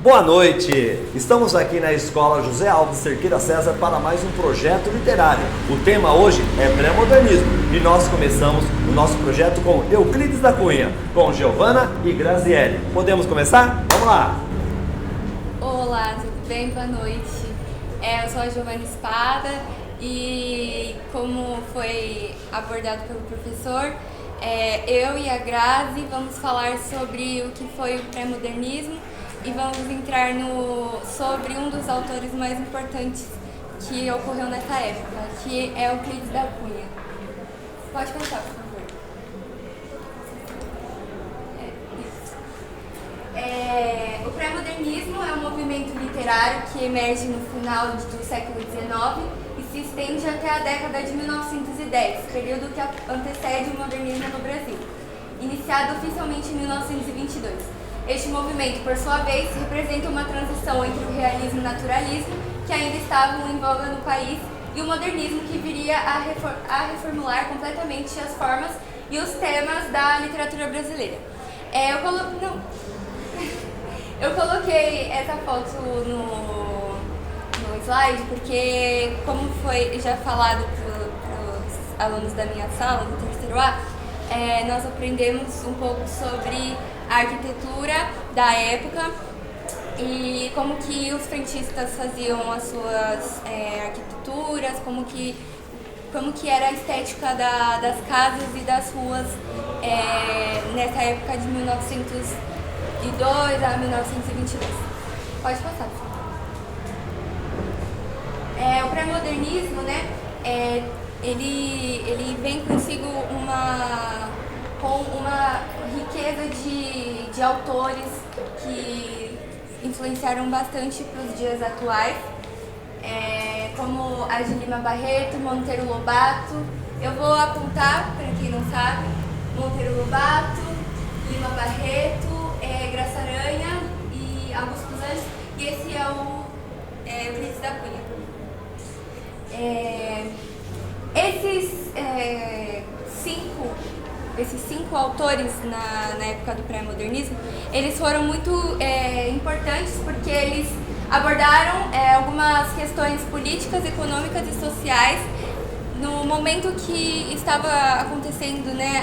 Boa noite! Estamos aqui na Escola José Alves Cerqueira César para mais um projeto literário. O tema hoje é pré-modernismo e nós começamos o nosso projeto com Euclides da Cunha, com Giovana e Graziele. Podemos começar? Vamos lá! Olá, tudo bem? Boa noite. Eu sou a Giovana Espada e, como foi abordado pelo professor, eu e a Grazi vamos falar sobre o que foi o pré-modernismo e vamos entrar sobre um dos autores mais importantes que ocorreu nessa época, que é Euclides da Cunha. Pode começar, por favor. O pré-modernismo é um movimento literário que emerge no final do século XIX e se estende até a década de 1910, período que antecede o modernismo no Brasil, iniciado oficialmente em 1922. Este movimento, por sua vez, representa uma transição entre o realismo e o naturalismo, que ainda estavam em voga no país, e o modernismo, que viria a reformular completamente as formas e os temas da literatura brasileira. Eu coloquei essa foto no slide porque, como foi já falado para os alunos da minha sala, do terceiro A, nós aprendemos um pouco sobre a arquitetura da época e como que os frentistas faziam as suas arquiteturas, como que era a estética das casas e das ruas nessa época de 1902 a 1922. Pode passar, por favor. O pré-modernismo, né, ele vem consigo com uma riqueza de autores que influenciaram bastante para os dias atuais, como Agir Lima Barreto, Monteiro Lobato. Eu vou apontar, para quem não sabe, Monteiro Lobato, Lima Barreto, Graça Aranha e Augusto dos Anjos, e esse é o Euclides da Cunha. Esses cinco autores na época do pré-modernismo, eles foram muito importantes porque eles abordaram algumas questões políticas, econômicas e sociais no momento que estava acontecendo, né,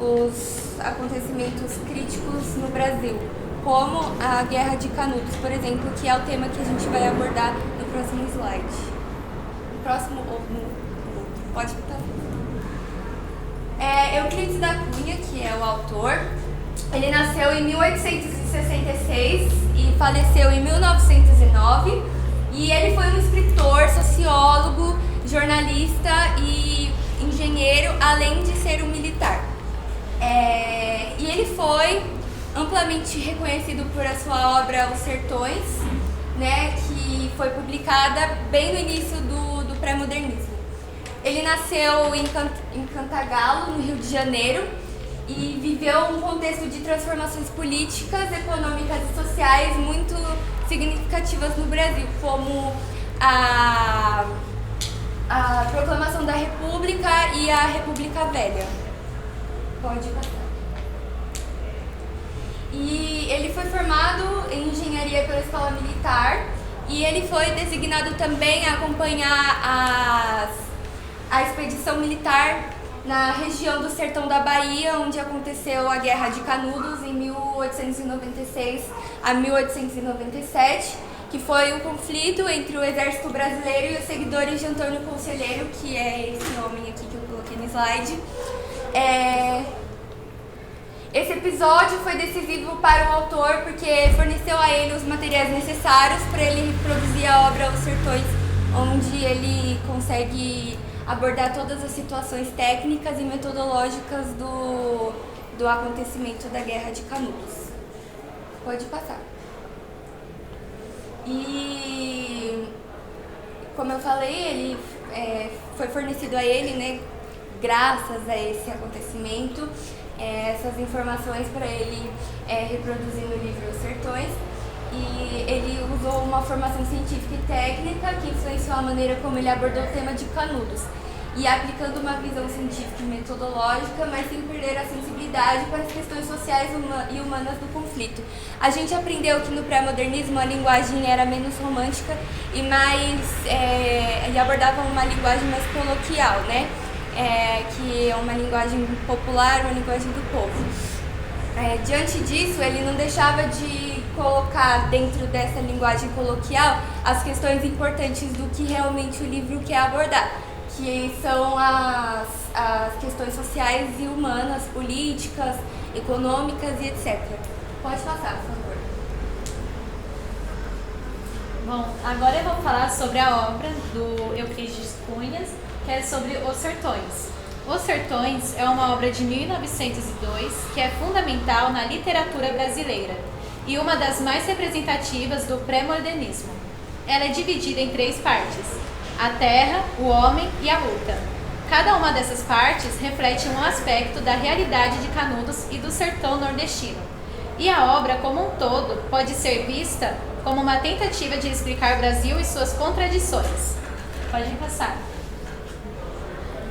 os acontecimentos críticos no Brasil, como a Guerra de Canudos, por exemplo, que é o tema que a gente vai abordar no próximo slide. No próximo ou no outro. Pode botar. Euclides da Cunha, que é o autor, ele nasceu em 1866 e faleceu em 1909, e ele foi um escritor, sociólogo, jornalista e engenheiro, além de ser um militar. E ele foi amplamente reconhecido por a sua obra Os Sertões, né, que foi publicada bem no início do pré-modernismo. Ele nasceu em Cantagalo, no Rio de Janeiro, e viveu um contexto de transformações políticas, econômicas e sociais muito significativas no Brasil, como a proclamação da República e a República Velha. Pode passar. E ele foi formado em engenharia pela Escola Militar e ele foi designado também a acompanhar a expedição militar na região do Sertão da Bahia, onde aconteceu a Guerra de Canudos em 1896 a 1897, que foi um conflito entre o exército brasileiro e os seguidores de Antônio Conselheiro, que é esse homem aqui que eu coloquei no slide. Esse episódio foi decisivo para o autor porque forneceu a ele os materiais necessários para ele produzir a obra Os Sertões, onde ele consegue abordar todas as situações técnicas e metodológicas do acontecimento da Guerra de Canudos. Pode passar. E, como eu falei, ele foi fornecido a ele, né, graças a esse acontecimento, essas informações para ele reproduzir no livro Os Sertões. E ele usou uma formação científica e técnica que influenciou a maneira como ele abordou o tema de Canudos. e aplicando uma visão científica e metodológica, mas sem perder a sensibilidade para as questões sociais e humanas do conflito. A gente aprendeu que no pré-modernismo a linguagem era menos romântica e e abordava uma linguagem mais coloquial, né? Que é uma linguagem popular, uma linguagem do povo. Diante disso, ele não deixava de colocar dentro dessa linguagem coloquial as questões importantes do que realmente o livro quer abordar, que são as questões sociais e humanas, políticas, econômicas e etc. Pode passar, por favor. Bom, agora eu vou falar sobre a obra do Euclides Cunha, que é sobre Os Sertões. Os Sertões é uma obra de 1902 que é fundamental na literatura brasileira e uma das mais representativas do pré-modernismo. Ela é dividida em 3 partes: a terra, o homem e a luta. Cada uma dessas partes reflete um aspecto da realidade de Canudos e do sertão nordestino. E a obra como um todo pode ser vista como uma tentativa de explicar o Brasil e suas contradições. Pode passar.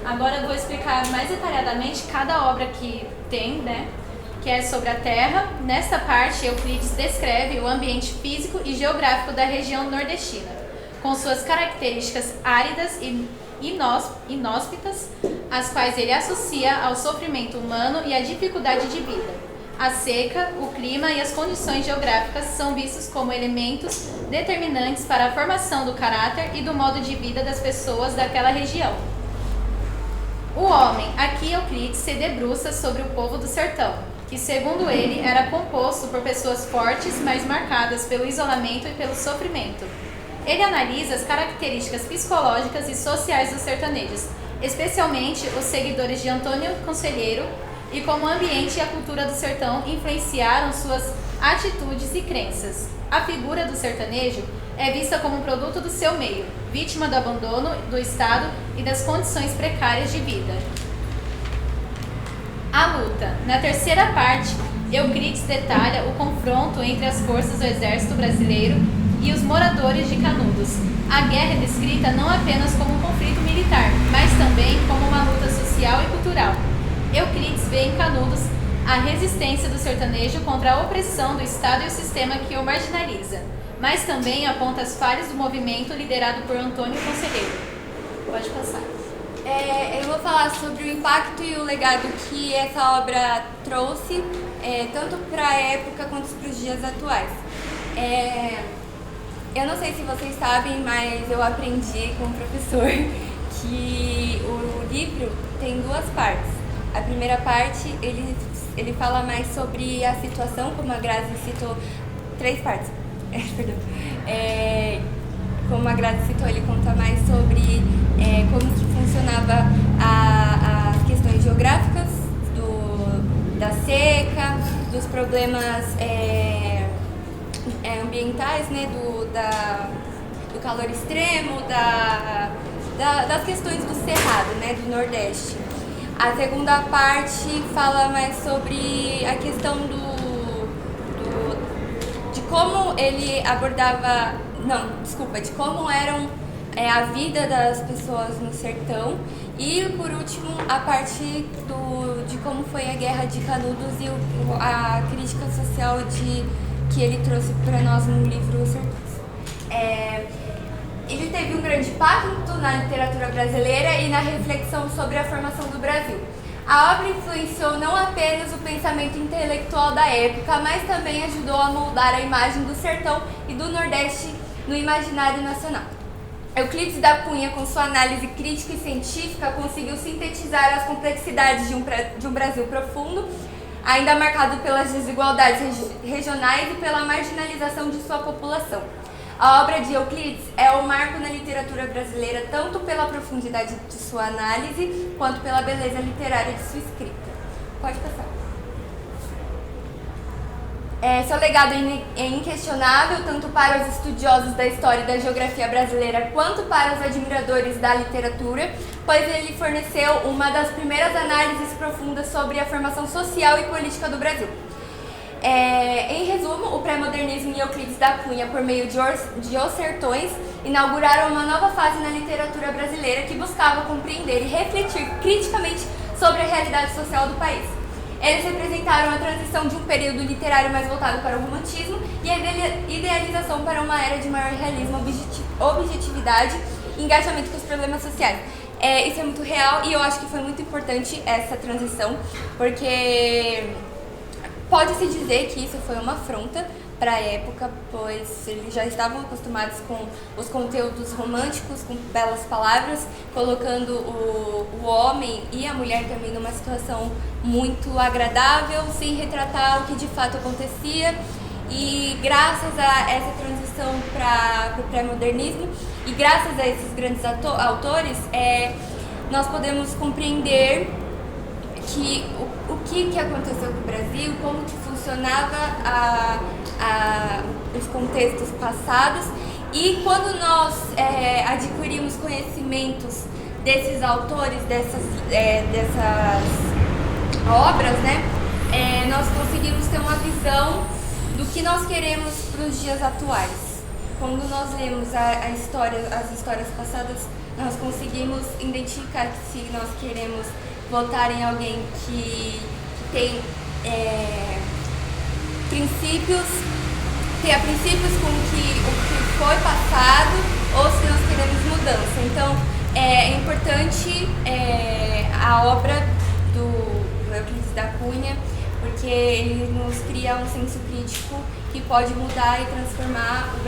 Agora eu vou explicar mais detalhadamente cada obra que tem, né? Que é sobre a terra. Nesta parte, Euclides descreve o ambiente físico e geográfico da região nordestina, com suas características áridas e inóspitas, as quais ele associa ao sofrimento humano e à dificuldade de vida. A seca, o clima e as condições geográficas são vistos como elementos determinantes para a formação do caráter e do modo de vida das pessoas daquela região. O homem, aqui Euclides se debruça sobre o povo do sertão, que segundo ele era composto por pessoas fortes, mas marcadas pelo isolamento e pelo sofrimento. Ele analisa as características psicológicas e sociais dos sertanejos, especialmente os seguidores de Antônio Conselheiro, e como o ambiente e a cultura do sertão influenciaram suas atitudes e crenças. A figura do sertanejo é vista como um produto do seu meio, vítima do abandono do Estado e das condições precárias de vida. A luta. Na terceira parte, Euclides detalha o confronto entre as forças do exército brasileiro e os moradores de Canudos. A guerra é descrita não apenas como um conflito militar, mas também como uma luta social e cultural. Euclides vê em Canudos a resistência do sertanejo contra a opressão do Estado e o sistema que o marginaliza, mas também aponta as falhas do movimento liderado por Antônio Conselheiro. Pode passar. Eu vou falar sobre o impacto e o legado que essa obra trouxe, tanto para a época quanto para os dias atuais. Eu não sei se vocês sabem, mas eu aprendi com o professor que o livro tem 2 partes. A primeira parte, ele fala mais sobre a situação, como a Grazi citou, 3 partes. Perdão. Como a Grazi citou, ele conta mais sobre como que funcionava as questões geográficas da seca, dos problemas ambientais, né, do calor extremo, das questões do Cerrado, né, do Nordeste. A segunda parte fala mais sobre a questão de como ele abordava, de como eram a vida das pessoas no sertão e, por último, a parte de como foi a Guerra de Canudos e a crítica social que ele trouxe para nós no livro Os Sertões. Ele teve um grande impacto na literatura brasileira e na reflexão sobre a formação do Brasil. A obra influenciou não apenas o pensamento intelectual da época, mas também ajudou a moldar a imagem do sertão e do Nordeste no imaginário nacional. Euclides da Cunha, com sua análise crítica e científica, conseguiu sintetizar as complexidades de um Brasil profundo, ainda marcado pelas desigualdades regionais e pela marginalização de sua população. A obra de Euclides é um marco na literatura brasileira, tanto pela profundidade de sua análise, quanto pela beleza literária de sua escrita. Pode passar. Seu legado é inquestionável, tanto para os estudiosos da história e da geografia brasileira, quanto para os admiradores da literatura, pois ele forneceu uma das primeiras análises profundas sobre a formação social e política do Brasil. Em resumo, o pré-modernismo e Euclides da Cunha, por meio de Os Sertões, inauguraram uma nova fase na literatura brasileira que buscava compreender e refletir criticamente sobre a realidade social do país. Eles representaram a transição de um período literário mais voltado para o romantismo e a idealização para uma era de maior realismo, objetividade e engajamento com os problemas sociais. Isso é muito real e eu acho que foi muito importante essa transição, porque pode-se dizer que isso foi uma afronta para a época, pois eles já estavam acostumados com os conteúdos românticos, com belas palavras, colocando o homem e a mulher também numa situação muito agradável, sem retratar o que de fato acontecia. E graças a essa transição para o pré-modernismo e graças a esses grandes autores, nós podemos compreender que o que aconteceu com o Brasil, como que funcionava os contextos passados, e quando nós adquirimos conhecimentos desses autores, dessas obras, né, nós conseguimos ter uma visão do que nós queremos para os dias atuais. Quando nós lemos as histórias passadas, nós conseguimos identificar que se nós queremos votar em alguém que tem princípios com o que foi passado, ou se nós queremos mudança. Então, é importante a obra do Euclides da Cunha, porque ele nos cria um senso crítico que pode mudar e transformar o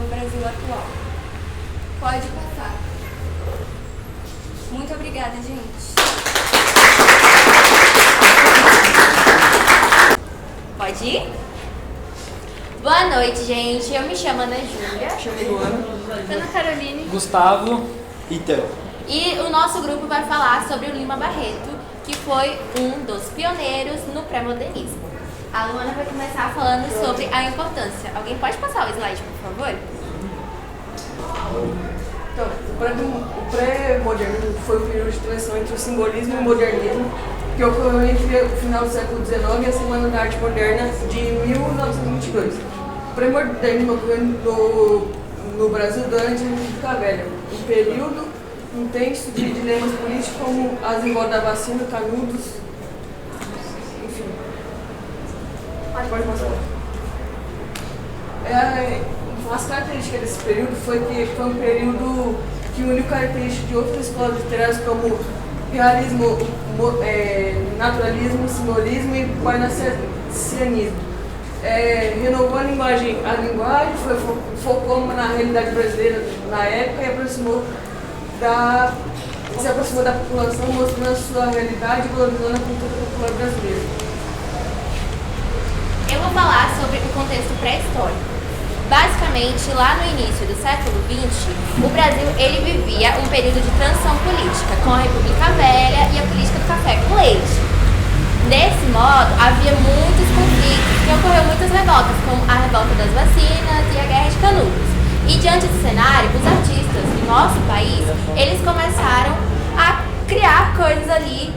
Brasil atual. Pode passar. Muito obrigada, gente. Pode ir? Boa noite, gente. Eu me chamo Ana Júlia. Ana Caroline. Gustavo. Então. E o nosso grupo vai falar sobre o Lima Barreto, que foi um dos pioneiros no pré-modernismo. A Luana vai começar falando sobre a importância. Alguém pode passar o slide, por favor? Então, o pré-modernismo foi o período de transição entre o simbolismo e o modernismo, que ocorreu entre o final do século XIX e a Semana da Arte Moderna de 1922. O pré-modernismo ocorreu no Brasil durante a República Velha, um período intenso de dilemas políticos como as revoltas da vacina, Canudos, enfim. Pode passar. As características desse período foi que foi um período que uniu características de outras escolas literárias como realismo, naturalismo, simbolismo e parnassianismo. Renovou a linguagem, focou na realidade brasileira na época e se aproximou da população, mostrando a sua realidade e valorizando a cultura popular brasileira. Eu vou falar sobre o contexto pré-histórico. Basicamente, lá no início do século XX, o Brasil ele vivia um período de transição política, com a República Velha e a política do café com leite. Desse modo, havia muitos conflitos e ocorreu muitas revoltas, como a revolta das vacinas e a Guerra de Canudos. E diante desse cenário, os artistas do nosso país, eles começaram a criar coisas ali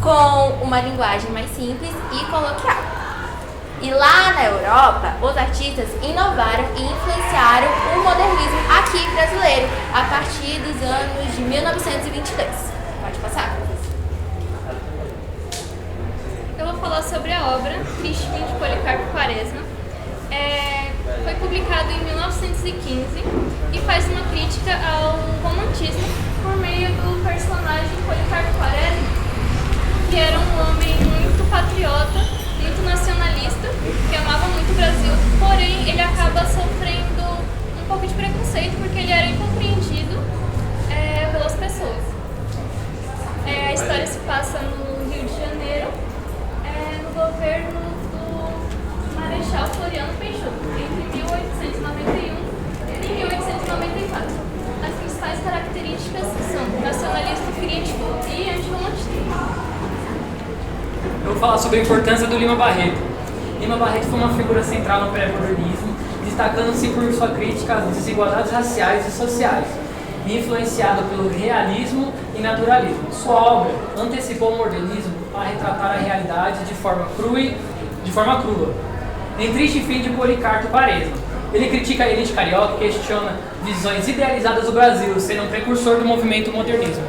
com uma linguagem mais simples e coloquial. E lá na Europa, os artistas inovaram e influenciaram o modernismo aqui brasileiro a partir dos anos de 1922. Pode passar. Eu vou falar sobre a obra Tristes de Policarpo Quaresma. Foi publicado em 1915 e faz uma crítica ao romantismo por meio do personagem Policarpo Quaresma, que era um homem muito patriota, muito nacionalista, que amava muito o Brasil, porém ele acaba sofrendo um pouco de preconceito porque ele era incompreendido pelas pessoas. A história se passa no Rio de Janeiro, no governo do Marechal Floriano Peixoto, entre 1891 e 1894. As principais características são nacionalismo crítico e antirromantista. Eu vou falar sobre a importância do Lima Barreto. Lima Barreto foi uma figura central no pré-modernismo, destacando-se por sua crítica às desigualdades raciais e sociais, e influenciado pelo realismo e naturalismo. Sua obra antecipou o modernismo a retratar a realidade de forma crua Em Triste Fim de Policarpo Quaresma. Ele critica a elite carioca e questiona visões idealizadas do Brasil, sendo um precursor do movimento modernismo.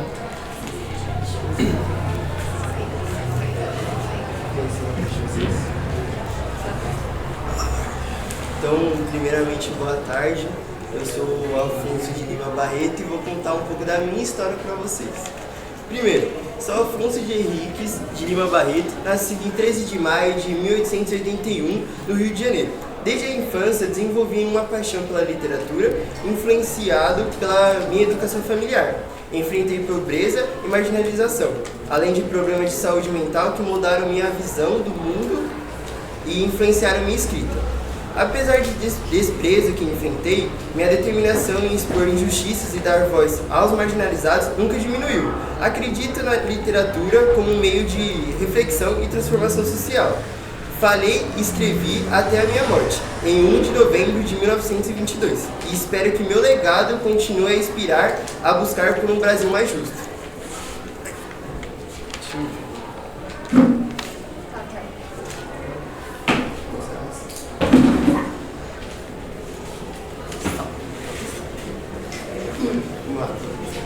Então, primeiramente, boa tarde. Eu sou o Afonso de Lima Barreto e vou contar um pouco da minha história para vocês. Primeiro, sou Afonso de Henriques de Lima Barreto, nascido em 13 de maio de 1881, no Rio de Janeiro. Desde a infância, desenvolvi uma paixão pela literatura, influenciado pela minha educação familiar. Enfrentei pobreza e marginalização, além de problemas de saúde mental que mudaram minha visão do mundo e influenciaram minha escrita. Apesar de desprezo que enfrentei, minha determinação em expor injustiças e dar voz aos marginalizados nunca diminuiu. Acredito na literatura como um meio de reflexão e transformação social. Falei e escrevi até a minha morte, em 1 de novembro de 1922, e espero que meu legado continue a inspirar a buscar por um Brasil mais justo.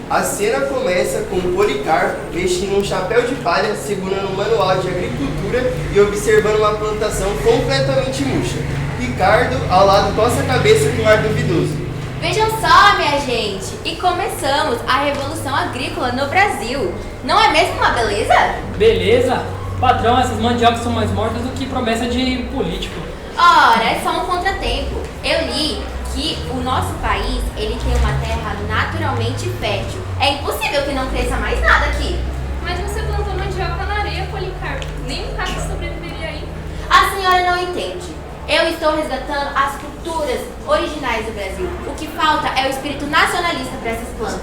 A cena começa com Policarpo vestindo um chapéu de palha, segurando um manual de agricultura e observando uma plantação completamente murcha. Ricardo, ao lado, coça a cabeça com um ar duvidoso. Vejam só, minha gente, e começamos a Revolução Agrícola no Brasil. Não é mesmo uma beleza? Beleza? Patrão, essas mandiocas são mais mortas do que promessa de político. Ora, é só um contratempo. Eu li que o nosso país, ele tem uma terra naturalmente fértil. É impossível que não cresça mais nada aqui. Mas você plantou mandioca na areia, Policarpo. Nem um cacho sobreviveria aí. A senhora não entende. Eu estou resgatando as culturas originais do Brasil. O que falta é o espírito nacionalista para essas plantas.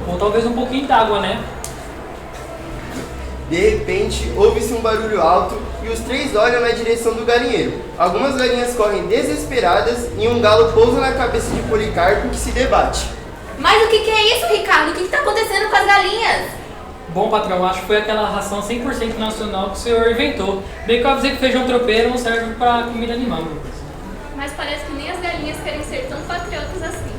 Ou talvez um pouquinho d'água, né? De repente, ouve-se um barulho alto e os três olham na direção do galinheiro. Algumas galinhas correm desesperadas e um galo pousa na cabeça de Policarpo, que se debate. Mas o que é isso, Ricardo? O que está acontecendo com as galinhas? Bom, patrão, acho que foi aquela ração 100% nacional que o senhor inventou. Bem que eu avisei que feijão tropeiro não serve para comida animal. Mas parece que nem as galinhas querem ser tão patriotas assim.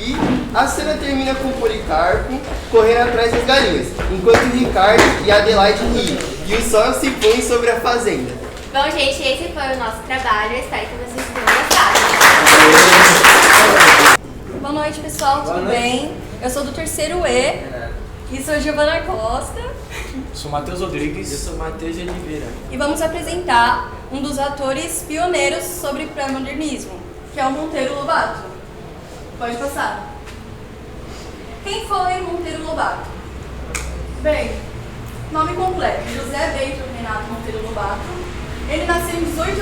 E a cena termina com Policarpo correndo atrás das galinhas, enquanto Ricardo e Adelaide riem, e o sol se põe sobre a fazenda. Bom, gente, esse foi o nosso trabalho. Eu espero que vocês tenham gostado. Boa noite, pessoal, tudo bem? Eu sou do terceiro E e sou Giovana Costa Sou Matheus Rodrigues. Eu sou Matheus de Oliveira. e vamos apresentar um dos atores pioneiros sobre pré-modernismo, que é o Monteiro Lobato. Pode passar. Quem foi Monteiro Lobato? Bem, nome completo: José Bento Renato Monteiro Lobato. Ele nasceu em 18 de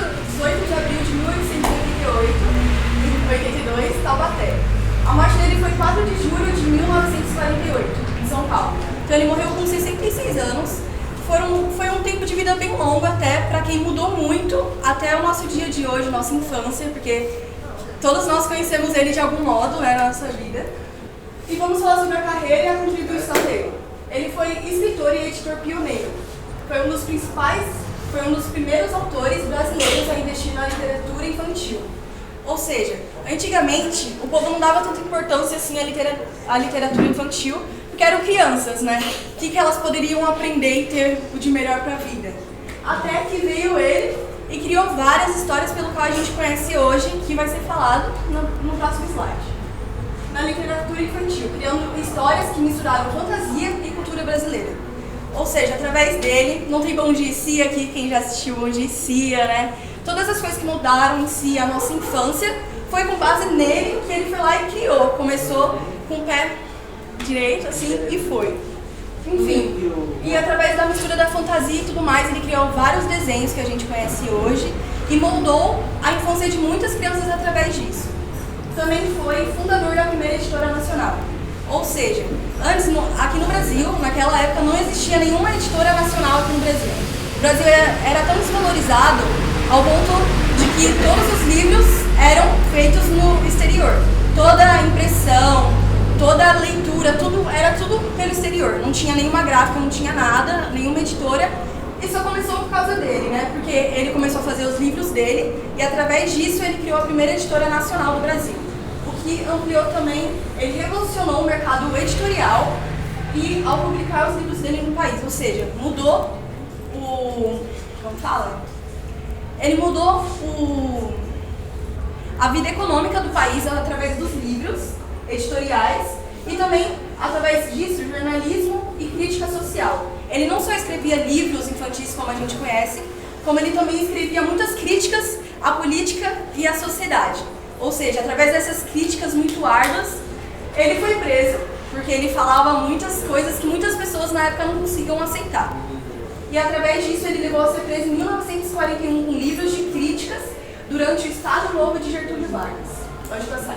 abril de 1882, Taubaté. A morte dele foi 4 de julho de 1948, em São Paulo. Então ele morreu com 66 anos. Foi um tempo de vida bem longo, até para quem mudou muito até o nosso dia de hoje, nossa infância, porque todos nós conhecemos ele de algum modo, né, na nossa vida. E vamos falar sobre a carreira e a contribuição dele. Ele foi escritor e editor pioneiro. Foi um dos primeiros autores brasileiros a investir na literatura infantil. Ou seja, antigamente o povo não dava tanta importância assim à literatura infantil, porque eram crianças, né? O que elas poderiam aprender e ter o de melhor para a vida. Até que veio ele e criou várias histórias pelo qual a gente conhece hoje, que vai ser falado no próximo slide. Na literatura infantil, criando histórias que misturaram fantasia e cultura brasileira. Ou seja, através dele, não tem Bom Dia e Cia aqui, quem já assistiu Bom Dia e Cia, né? Todas as coisas que mudaram em si a nossa infância, foi com base nele que ele foi lá e criou. Começou com o pé direito, assim, e foi. Enfim, e através da mistura da fantasia e tudo mais, ele criou vários desenhos que a gente conhece hoje e moldou a infância de muitas crianças através disso. Também foi fundador da primeira editora nacional. Ou seja, antes, aqui no Brasil, naquela época, não existia nenhuma editora nacional aqui no Brasil. O Brasil era tão desvalorizado ao ponto de que todos os livros eram feitos no exterior. Toda a impressão, toda a leitura, era tudo pelo exterior. Não tinha nenhuma gráfica, não tinha nada, nenhuma editora E só começou por causa dele, né? Porque ele começou a fazer os livros dele e através disso ele criou a primeira editora nacional do Brasil. O que ampliou também, ele revolucionou o mercado editorial e ao publicar os livros dele no país, ou seja, mudou como fala? Ele mudou a vida econômica do país através dos livros editoriais e também através disso, jornalismo e crítica social. Ele não só escrevia livros infantis como a gente conhece, como ele também escrevia muitas críticas à política e à sociedade. Ou seja, através dessas críticas muito árduas, ele foi preso, porque ele falava muitas coisas que muitas pessoas na época não conseguiam aceitar. E através disso ele levou a ser preso em 1941 com livros de críticas durante o Estado Novo de Getúlio Vargas. Pode passar.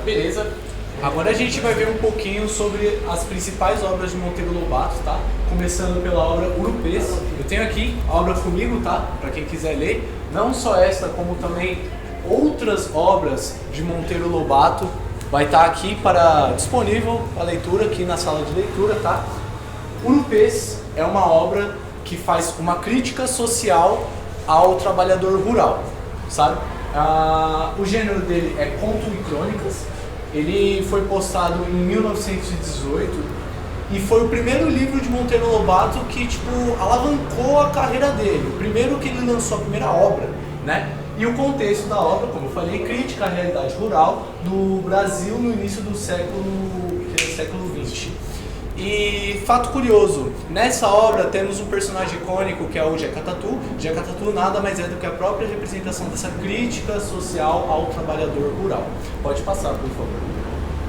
Beleza. Agora a gente vai ver um pouquinho sobre as principais obras de Monteiro Lobato, tá? Começando pela obra Urupês. Eu tenho aqui a obra comigo, tá? Para quem quiser ler. Não só esta, como também outras obras de Monteiro Lobato. Vai estar aqui disponível para leitura aqui na sala de leitura, tá? Urupês é uma obra que faz uma crítica social ao trabalhador rural, sabe? O gênero dele é conto e crônicas. Ele foi postado em 1918 e foi o primeiro livro de Monteiro Lobato que, alavancou a carreira dele. O primeiro que ele lançou, a primeira obra, né? E o contexto da obra, como eu falei, crítica à realidade rural do Brasil no início do século XX. E fato curioso, nessa obra temos um personagem icônico que é o Jeca Tatu. Jeca Tatu nada mais é do que a própria representação dessa crítica social ao trabalhador rural. Pode passar, por favor.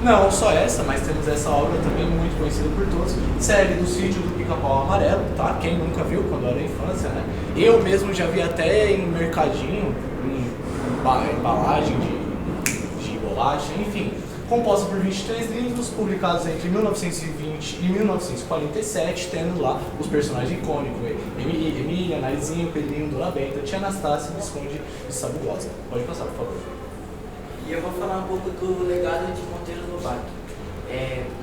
Não só essa, mas temos essa obra também muito conhecida por todos, série do Sítio do Pica-Pau Amarelo, tá? Quem nunca viu quando era infância, né? Eu mesmo já vi até em mercadinho, em embalagem de bolacha, enfim. Composta por 23 livros, publicados entre 1920 e 1947, tendo lá os personagens icônicos, Emília, Narizinho, Pedrinho, Dona Benta, Tia Anastácia, Visconde de Sabugosa. Pode passar, por favor. E eu vou falar um pouco do legado de Monteiro Lobato.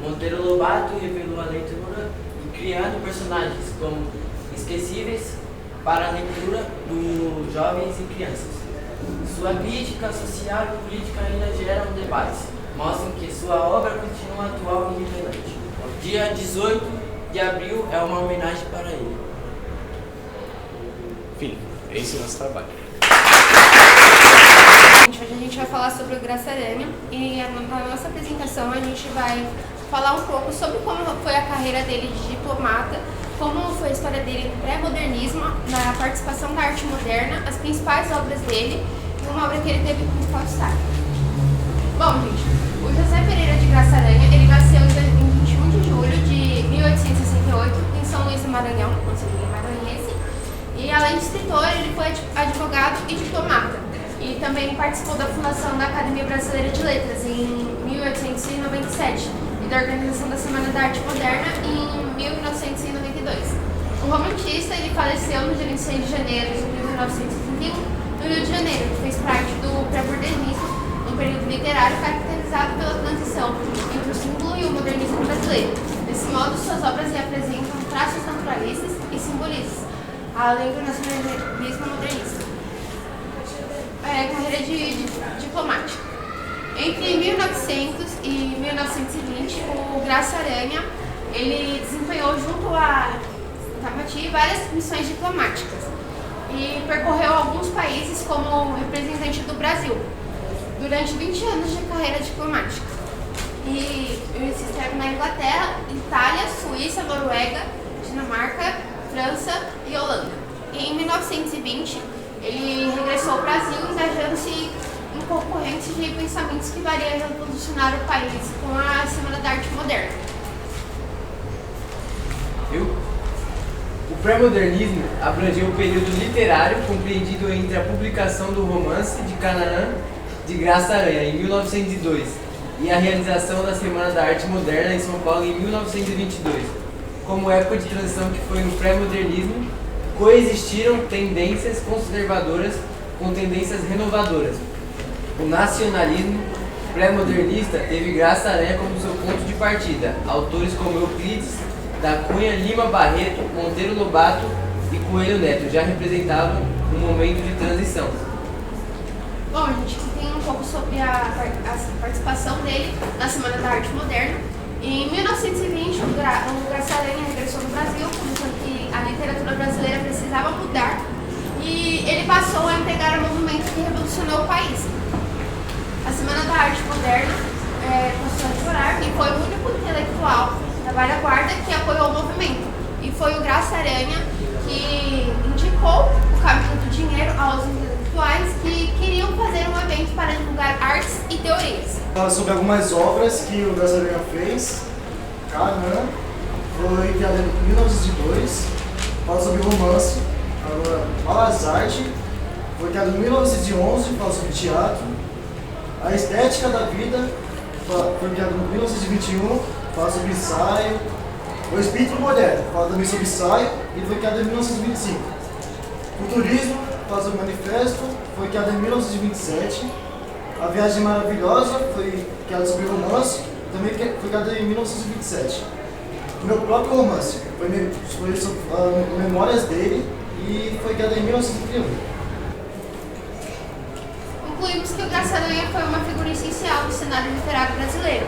Monteiro Lobato revelou a leitura e criando personagens como esquecíveis para a leitura dos jovens e crianças. Sua crítica social e política ainda geram debates, mostram que sua obra continua atual e relevante. O dia 18 de abril é uma homenagem para ele. Enfim, esse é o nosso trabalho. Hoje a gente vai falar sobre o Graça Aranha e na nossa apresentação a gente vai falar um pouco sobre como foi a carreira dele de diplomata, como foi a história dele no pré-modernismo, na participação da arte moderna, as principais obras dele e uma obra que ele teve como principal destaque. Bom, gente, o José Pereira de Graça Aranha, ele nasceu em 21 de julho de 1868 em São Luís do Maranhão, conselho maranhense, e além de escritor, ele foi advogado e diplomata. E também participou da fundação da Academia Brasileira de Letras em 1897 e da organização da Semana da Arte Moderna em 1992. O romantista, ele faleceu no dia 26 de janeiro de 1931 no Rio de Janeiro, que fez parte do pré-modernismo, um período literário caracterizado pela transição entre o símbolo e o modernismo brasileiro. Desse modo, suas obras representam traços naturalistas e simbolistas, além do nacionalismo modernista. Carreira diplomática. Entre 1900 e 1920, o Graça Aranha ele desempenhou junto a Itamati várias missões diplomáticas e percorreu alguns países como representante do Brasil durante 20 anos de carreira diplomática. E ele se esteve na Inglaterra, Itália, Suíça, Noruega, Dinamarca, França e Holanda. E em 1920, ele regressou ao Brasil, engajando-se em concorrentes de pensamentos que variam revolucionar o país com a Semana da Arte Moderna. O pré-modernismo abrangeu um período literário compreendido entre a publicação do romance de Canaã de Graça Aranha, em 1902, e a realização da Semana da Arte Moderna em São Paulo, em 1922. Como época de transição que foi no pré-modernismo, coexistiram tendências conservadoras com tendências renovadoras. O nacionalismo pré-modernista teve Graça Aranha como seu ponto de partida. Autores como Euclides da Cunha, Lima Barreto, Monteiro Lobato e Coelho Neto já representavam um momento de transição. Bom, a gente tem um pouco sobre a participação dele na Semana da Arte Moderna. Em 1920, o Graça Aranha regressou no Brasil, começando que a literatura brasileira precisava mudar, e ele passou a integrar o movimento que revolucionou o país. A Semana da Arte Moderna passou a decorar e foi o único intelectual da velha guarda que apoiou o movimento. E foi o Graça Aranha que indicou o caminho do dinheiro aos intelectuais que queriam fazer um evento para divulgar artes e teorias. Fala sobre algumas obras que o Graça Aranha fez. Canaan foi criado em 1902. Fala sobre romance. Agora, Malazarte foi criado em 1911. Fala sobre teatro. A Estética da Vida foi criado em 1921. Fala sobre ensaio. O Espírito Moderno fala também sobre ensaio e foi criado em 1925. Futurismo fala sobre manifesto. Foi criado em 1927. A Viagem Maravilhosa foi criada sobre romance, também foi criada em 1927. O meu próprio romance foi sobre memórias dele e foi criada em 1931. Concluímos que o Graça Aranha foi uma figura essencial do cenário literário brasileiro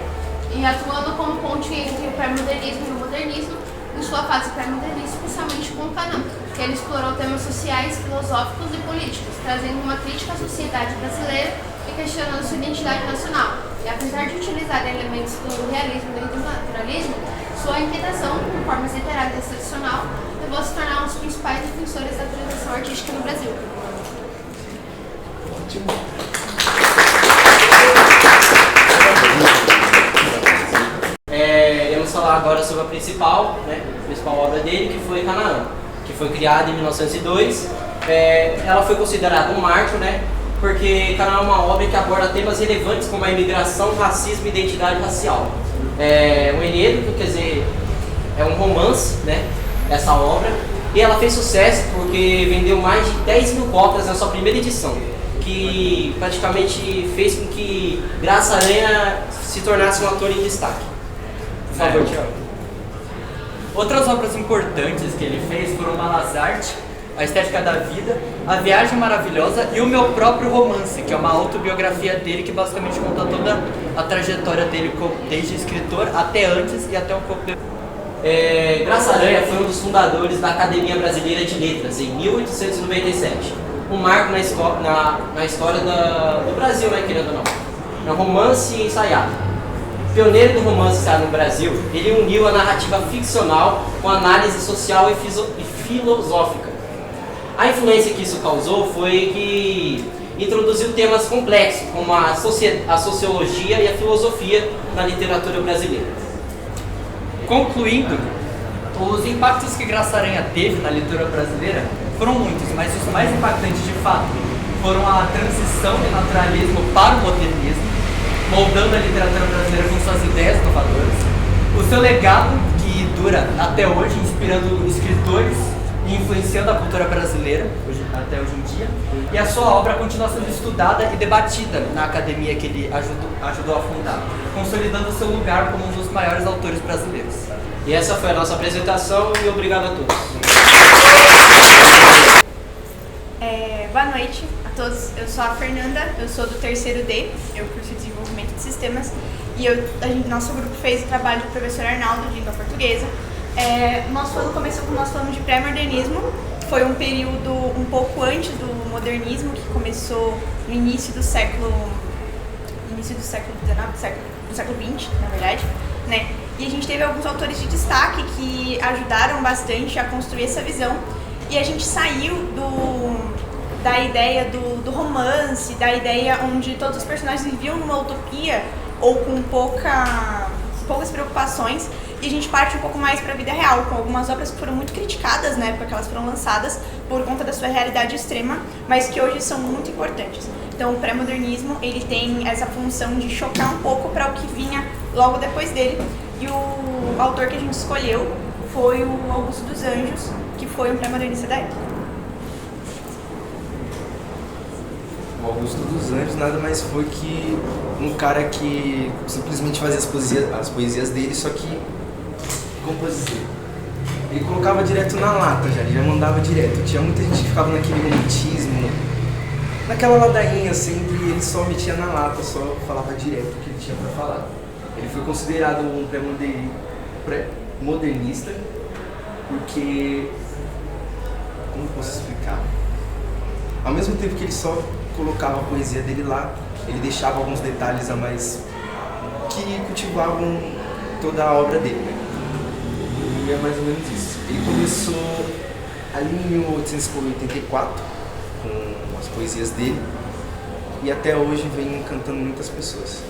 e atuando como ponte entre o pré-modernismo e o modernismo, em sua fase pré-modernista, especialmente com o Canaan, que ele explorou temas sociais, filosóficos e políticos, trazendo uma crítica à sociedade brasileira e questionando sua identidade nacional. E apesar de utilizar elementos do realismo e do naturalismo, sua inquietação com formas literárias tradicional levou a se tornar um dos principais defensores da tradição artística no Brasil. Ótimo. Iremos falar agora sobre a principal obra dele, que foi Canaan, que foi criada em 1902. Ela foi considerada um marco, porque Canaan é uma obra que aborda temas relevantes como a imigração, racismo e identidade racial. Um enredo, quer dizer, é um romance, essa obra, e ela fez sucesso porque vendeu mais de 10 mil cópias na sua primeira edição, que praticamente fez com que Graça Aranha se tornasse um ator em destaque. Por favor, Thiago. Outras obras importantes que ele fez foram Malazarte, A Estética da Vida, A Viagem Maravilhosa e o meu próprio romance, que é uma autobiografia dele que basicamente conta toda a trajetória dele desde escritor até antes e até um pouco depois. Graça Aranha foi um dos fundadores da Academia Brasileira de Letras em 1897, um marco na história do Brasil, querendo ou não. É um romance ensaiado. Pioneiro do romance ensaiado no Brasil, ele uniu a narrativa ficcional com a análise social e filosófica. A influência que isso causou foi que introduziu temas complexos, como a sociologia e a filosofia na literatura brasileira. Concluindo, os impactos que Graça Aranha teve na literatura brasileira foram muitos, mas os mais impactantes de fato foram a transição do naturalismo para o modernismo, moldando a literatura brasileira com suas ideias inovadoras, o seu legado, que dura até hoje, inspirando escritores e influenciando a cultura brasileira até hoje em dia, e a sua obra continua sendo estudada e debatida na academia que ele ajudou a fundar, consolidando seu lugar como um dos maiores autores brasileiros. E essa foi a nossa apresentação e obrigado a todos. Boa noite a todos, eu sou a Fernanda, eu sou do terceiro D, eu curso Desenvolvimento de Sistemas, e nosso grupo fez o trabalho do professor Arnaldo, de língua portuguesa. Nosso ano começou com o nosso ano de pré-modernismo, foi um período um pouco antes do modernismo, que começou no início do século XIX, do século XX, na verdade, E a gente teve alguns autores de destaque que ajudaram bastante a construir essa visão, e a gente saiu da ideia do romance, da ideia onde todos os personagens viviam numa utopia ou com poucas preocupações, e a gente parte um pouco mais para a vida real, com algumas obras que foram muito criticadas na época que elas foram lançadas por conta da sua realidade extrema, mas que hoje são muito importantes. Então o pré-modernismo, ele tem essa função de chocar um pouco para o que vinha logo depois dele, e o autor que a gente escolheu foi o Augusto dos Anjos, que foi um pré-modernista da época. O Augusto dos Anjos nada mais foi que um cara que simplesmente fazia as poesias dele, só que como posso dizer, Ele colocava direto na lata já, ele já mandava direto. Tinha muita gente que ficava naquele romantismo, naquela ladainha sempre, ele só metia na lata, só falava direto o que ele tinha pra falar. Ele foi considerado um pré-modernista, porque... como posso explicar? Ao mesmo tempo que ele só colocava a poesia dele lá, ele deixava alguns detalhes a mais que cultivavam toda a obra dele, né? E é mais ou menos isso. Ele começou ali em 1884 com as poesias dele e até hoje vem encantando muitas pessoas.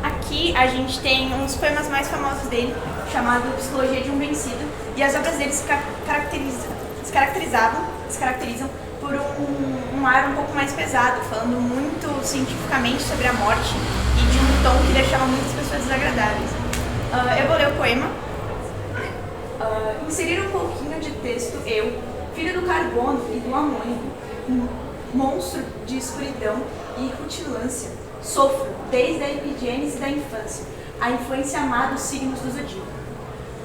Aqui a gente tem um dos poemas mais famosos dele, chamado Psicologia de um Vencido, e as obras dele se caracterizam por um ar um pouco mais pesado, falando muito cientificamente sobre a morte e de um tom que deixava muitas pessoas desagradáveis. Eu vou ler o poema. Inserir um pouquinho de texto, eu, filho do carbono e do amônio, monstro de escuridão e rutilância, sofro desde a epigênese da infância, a influência má dos signos do zodíaco.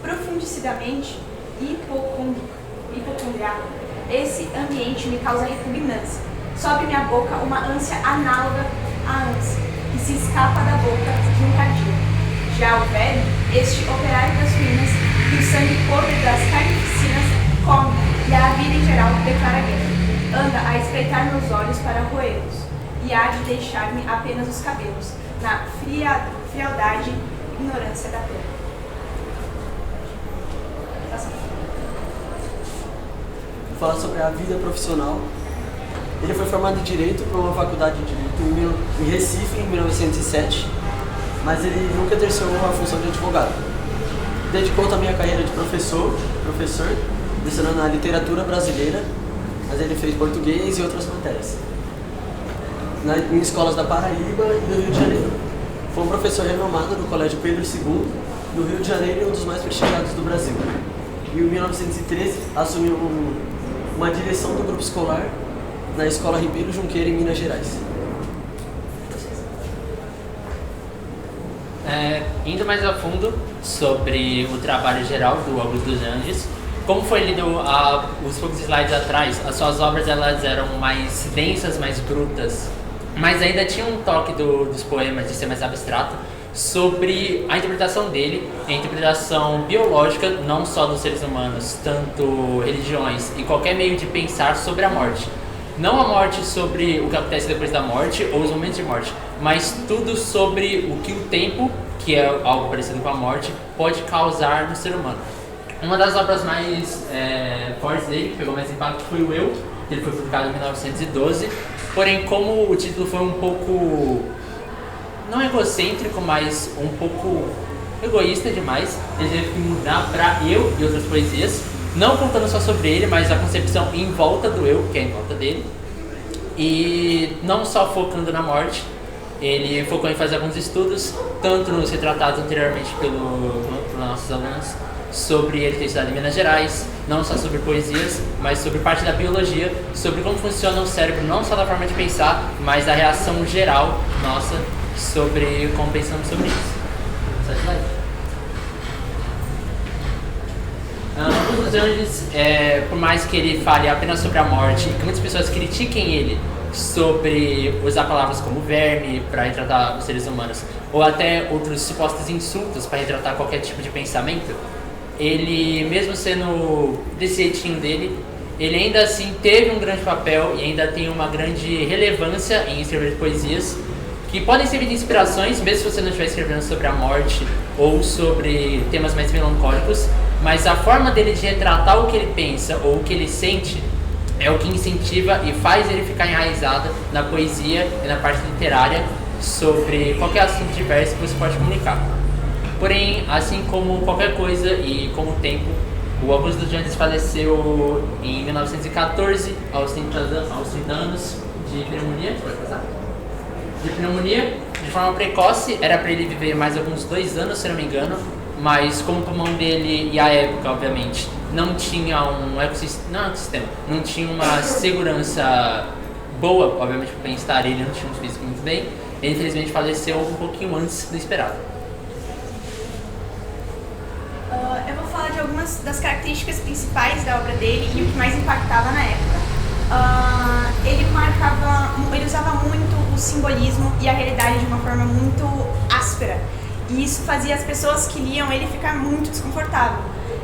Profundicidamente hipocondriaco, esse ambiente me causa repugnância. Sobe minha boca uma ânsia análoga à ânsia, que se escapa da boca de um cardíaco. Já o velho, este operário das ruínas, que o sangue podre das carnificinas come, e a vida em geral declara guerra. Anda a espreitar meus olhos para roê-los, e há de deixar-me apenas os cabelos, na frialdade e ignorância da terra. Vou falar sobre a vida profissional. Ele foi formado em Direito por uma faculdade de Direito em Recife, em 1907, mas ele nunca exerceu a função de advogado. Dedicou também a carreira de professor, lecionando na literatura brasileira, mas ele fez português e outras matérias em escolas da Paraíba e do Rio de Janeiro. Foi um professor renomado no Colégio Pedro II, do Rio de Janeiro, e um dos mais prestigiados do Brasil. E em 1913 assumiu uma direção do grupo escolar na Escola Ribeiro Junqueira, em Minas Gerais. Indo mais a fundo sobre o trabalho geral do Augusto dos Anjos, como foi lido os poucos slides atrás, as suas obras elas eram mais densas, mais brutas, mas ainda tinha um toque dos poemas de ser mais abstrato sobre a interpretação dele, a interpretação biológica, não só dos seres humanos, tanto religiões e qualquer meio de pensar sobre a morte. Não a morte sobre o que acontece depois da morte ou os momentos de morte, mas tudo sobre o que o tempo, que é algo parecido com a morte, pode causar no ser humano. Uma das obras mais fortes dele, que pegou mais impacto, foi o Eu, que ele foi publicado em 1912, porém como o título foi um pouco, não egocêntrico, mas um pouco egoísta demais, ele teve que mudar para Eu e Outras Poesias, não contando só sobre ele, mas a concepção em volta do eu, que é em volta dele, e não só focando na morte, ele focou em fazer alguns estudos, tanto nos retratados anteriormente pelos nossos alunos, sobre ele ter estudado em Minas Gerais, não só sobre poesias, mas sobre parte da biologia, sobre como funciona o cérebro, não só da forma de pensar, mas da reação geral nossa sobre como pensamos sobre isso. Augusto dos Anjos, por mais que ele fale apenas sobre a morte e que muitas pessoas critiquem ele sobre usar palavras como verme para retratar os seres humanos ou até outros supostos insultos para retratar qualquer tipo de pensamento, ele, mesmo sendo desse jeitinho dele, ele ainda assim teve um grande papel e ainda tem uma grande relevância em escrever poesias que podem servir de inspirações, mesmo se você não estiver escrevendo sobre a morte ou sobre temas mais melancólicos, mas a forma dele de retratar o que ele pensa ou o que ele sente é o que incentiva e faz ele ficar enraizado na poesia e na parte literária sobre qualquer assunto diverso que você pode comunicar. Porém, assim como qualquer coisa e como o tempo, o Augusto dos Anjos faleceu em 1914, aos 30 anos de pneumonia. De forma precoce, era para ele viver mais alguns 2 anos, se não me engano, mas como o pulmão dele e a época, obviamente, não tinha um ecossistema, não tinha uma segurança boa, obviamente, para bem-estar, ele não tinha um físico muito bem, ele infelizmente faleceu um pouquinho antes do esperado. algumas das características principais da obra dele e o que mais impactava na época. Ele usava muito o simbolismo e a realidade de uma forma muito áspera. E isso fazia as pessoas que liam ele ficar muito desconfortável.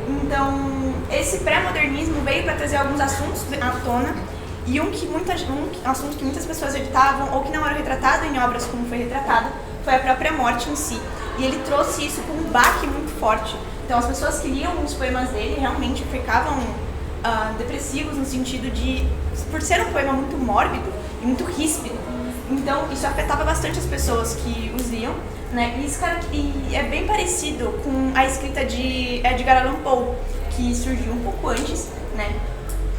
Então, esse pré-modernismo veio para trazer alguns assuntos à tona, e um assunto que muitas pessoas evitavam ou que não era retratado em obras como foi retratado foi a própria morte em si. E ele trouxe isso com um baque muito forte. Então, as pessoas que liam os poemas dele realmente ficavam depressivos no sentido de, por ser um poema muito mórbido e muito ríspido, então isso afetava bastante as pessoas que os liam, né? E é bem parecido com a escrita de Edgar Allan Poe, que surgiu um pouco antes, né?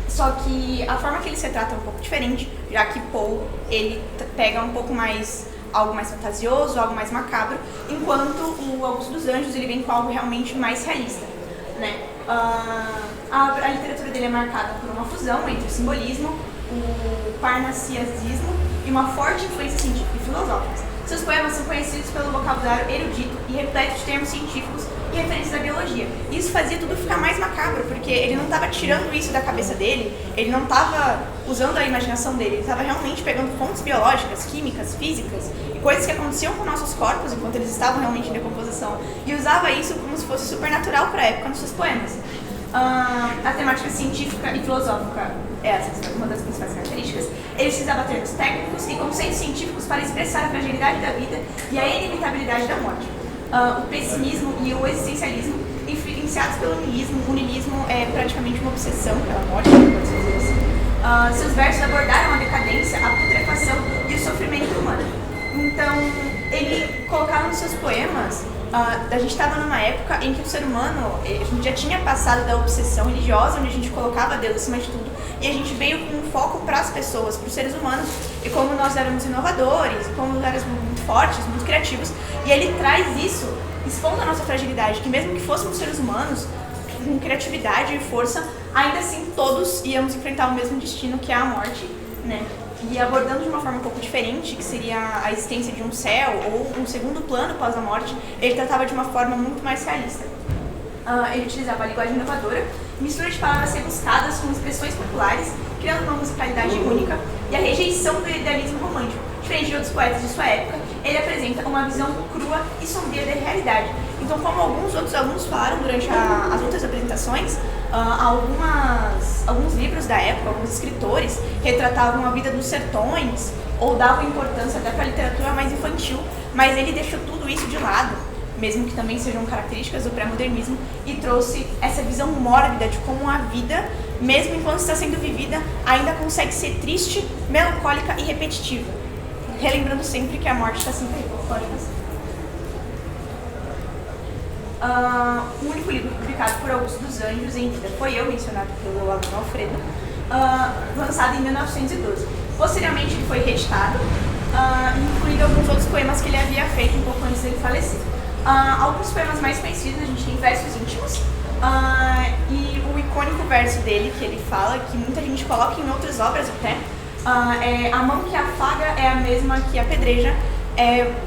Só que a forma que ele se trata é um pouco diferente, já que Poe ele pega um pouco mais algo mais fantasioso, algo mais macabro, enquanto o Augusto dos Anjos ele vem com algo realmente mais realista, né? A literatura dele é marcada por uma fusão entre o simbolismo, o parnassiasismo e uma forte influência científica e filosófica. Seus poemas são conhecidos pelo vocabulário erudito e repleto de termos científicos e referências da biologia. Isso fazia tudo ficar mais macabro, porque ele não estava tirando isso da cabeça dele, ele não estava usando a imaginação dele, ele estava realmente pegando fontes biológicas, químicas, físicas e coisas que aconteciam com nossos corpos enquanto eles estavam realmente em decomposição, e usava isso como se fosse supernatural para a época nos seus poemas. A temática científica e filosófica é uma das principais características. Ele utilizava termos técnicos e conceitos científicos para expressar a fragilidade da vida e a inevitabilidade da morte. O pessimismo e o existencialismo, influenciados pelo niilismo. O niilismo é praticamente uma obsessão pela morte, pode dizer assim. Seus versos abordaram a decadência, a putrefação e o sofrimento humano. Então, ele colocava nos seus poemas. A gente estava numa época em que o ser humano, a gente já tinha passado da obsessão religiosa, onde a gente colocava Deus acima de tudo, e a gente veio com um foco para as pessoas, para os seres humanos, e como nós éramos inovadores, como nós éramos muito fortes, muito criativos, e ele traz isso, expondo a nossa fragilidade, que mesmo que fôssemos seres humanos, com criatividade e força, ainda assim todos íamos enfrentar o mesmo destino, que é a morte, né? E abordando de uma forma um pouco diferente, que seria a existência de um céu ou um segundo plano após a morte, ele tratava de uma forma muito mais realista. Ele utilizava a linguagem inovadora, mistura de palavras rebuscadas com expressões populares, criando uma musicalidade única e a rejeição do idealismo romântico. Diferente de outros poetas de sua época, ele apresenta uma visão crua e sombria da realidade. Então, como alguns outros alunos falaram durante as outras apresentações, alguns livros da época, alguns escritores retratavam a vida dos sertões ou davam importância até para a literatura mais infantil, mas ele deixou tudo isso de lado, mesmo que também sejam características do pré-modernismo, e trouxe essa visão mórbida de como a vida, mesmo enquanto está sendo vivida, ainda consegue ser triste, melancólica e repetitiva, relembrando sempre que a morte está sempre aí. Pode passar. O único livro publicado por Augusto dos Anjos em vida foi eu, mencionado pelo aluno Alfredo, lançado em 1912. Posteriormente ele foi reeditado, incluindo alguns outros poemas que ele havia feito um pouco antes dele falecer. Alguns poemas mais conhecidos, a gente tem versos íntimos, e o icônico verso dele que ele fala, que muita gente coloca em outras obras até, é: a mão que afaga é a mesma que apedreja,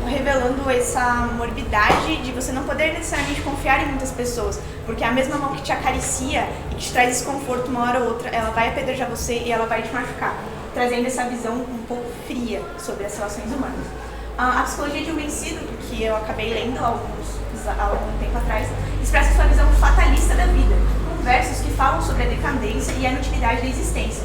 revelando essa morbidade de você não poder necessariamente confiar em muitas pessoas, porque a mesma mão que te acaricia e que te traz desconforto uma hora ou outra, ela vai apedrejar você e ela vai te machucar, trazendo essa visão um pouco fria sobre as relações humanas. A Psicologia de um Vencido, que eu acabei lendo há algum tempo atrás, expressa sua visão fatalista da vida, com versos que falam sobre a decadência e a inutilidade da existência.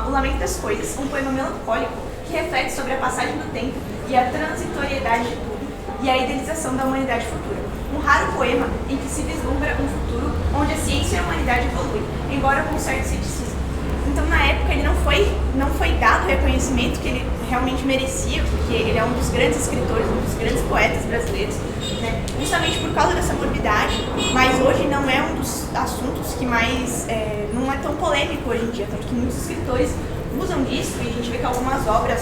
O Lamento das Coisas, um poema melancólico que reflete sobre a passagem do tempo e a transitoriedade de tudo e a idealização da humanidade futura. Um raro poema em que se vislumbra um futuro onde a ciência e a humanidade evoluem, embora com certo ceticismo. Então, na época, ele não foi dado o reconhecimento que ele realmente merecia, porque ele é um dos grandes escritores, um dos grandes poetas brasileiros, né? Justamente por causa dessa morbidade, mas hoje não é um dos assuntos que mais não é tão polêmico hoje em dia, tanto que muitos escritores usam disso, e a gente vê que algumas obras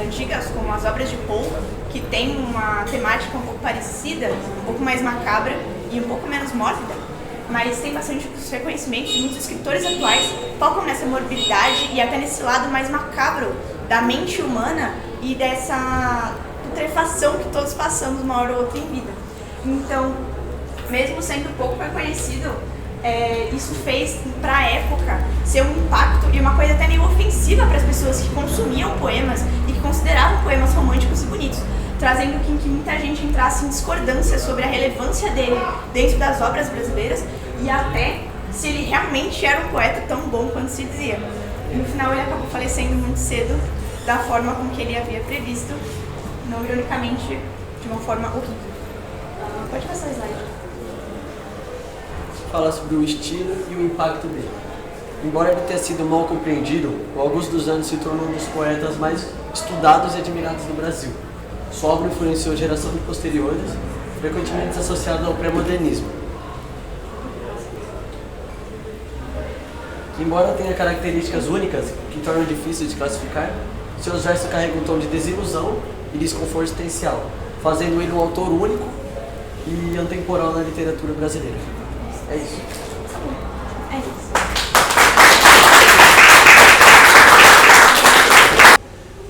antigas, como as obras de Poe, que tem uma temática um pouco parecida, um pouco mais macabra e um pouco menos mórbida, mas tem bastante reconhecimento de muitos escritores atuais focam nessa morbidade e até nesse lado mais macabro da mente humana e dessa putrefação que todos passamos uma hora ou outra em vida. Então, mesmo sendo pouco reconhecido, isso fez, para a época, ser um impacto e uma coisa até meio ofensiva para as pessoas que consumiam poemas e que consideravam poemas românticos e bonitos, trazendo que muita gente entrasse em discordância sobre a relevância dele dentro das obras brasileiras e até se ele realmente era um poeta tão bom quanto se dizia. E no final ele acabou falecendo muito cedo, da forma como que ele havia previsto, não ironicamente, de uma forma horrível. Pode passar o slide. Falar sobre o estilo e o impacto dele. Embora ele tenha sido mal compreendido, o Augusto dos Anjos se tornou um dos poetas mais estudados e admirados do Brasil. Sua obra influenciou gerações posteriores, frequentemente associada ao pré-modernismo. Embora tenha características únicas que tornam difícil de classificar, seus versos carregam um tom de desilusão e desconforto existencial, fazendo ele um autor único e atemporal na literatura brasileira. É isso. É isso.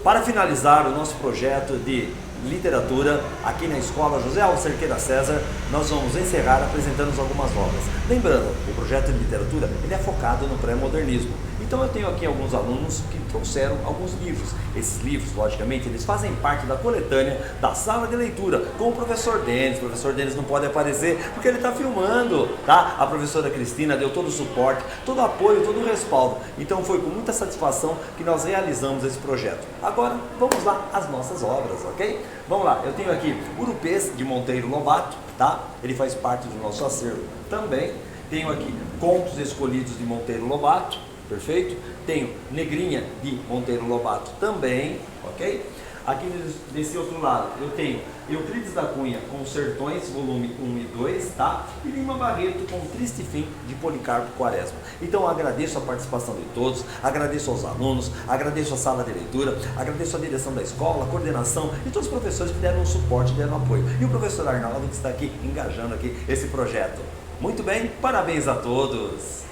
Para finalizar o nosso projeto de literatura aqui na Escola José Alves Cerqueira César, nós vamos encerrar apresentando algumas obras. Lembrando, o projeto de literatura ele é focado no pré-modernismo. Então eu tenho aqui alguns alunos que trouxeram alguns livros. Esses livros, logicamente, eles fazem parte da coletânea da sala de leitura com o professor Denis. O professor Denis não pode aparecer porque ele está filmando, tá? A professora Cristina deu todo o suporte, todo o apoio, todo o respaldo. Então foi com muita satisfação que nós realizamos esse projeto. Agora, vamos lá às nossas obras, ok? Vamos lá, eu tenho aqui Urupês, de Monteiro Lobato, tá? Ele faz parte do nosso acervo também. Tenho aqui Contos Escolhidos, de Monteiro Lobato. Perfeito? Tenho Negrinha, de Monteiro Lobato também, ok? Aqui desse outro lado eu tenho Euclides da Cunha com Sertões, volume 1 e 2, tá? E Lima Barreto com Triste Fim, de Policarpo Quaresma. Então agradeço a participação de todos, agradeço aos alunos, agradeço a sala de leitura, agradeço a direção da escola, a coordenação e todos os professores que deram suporte, deram apoio. E o professor Arnaldo que está aqui engajando aqui esse projeto. Muito bem, parabéns a todos!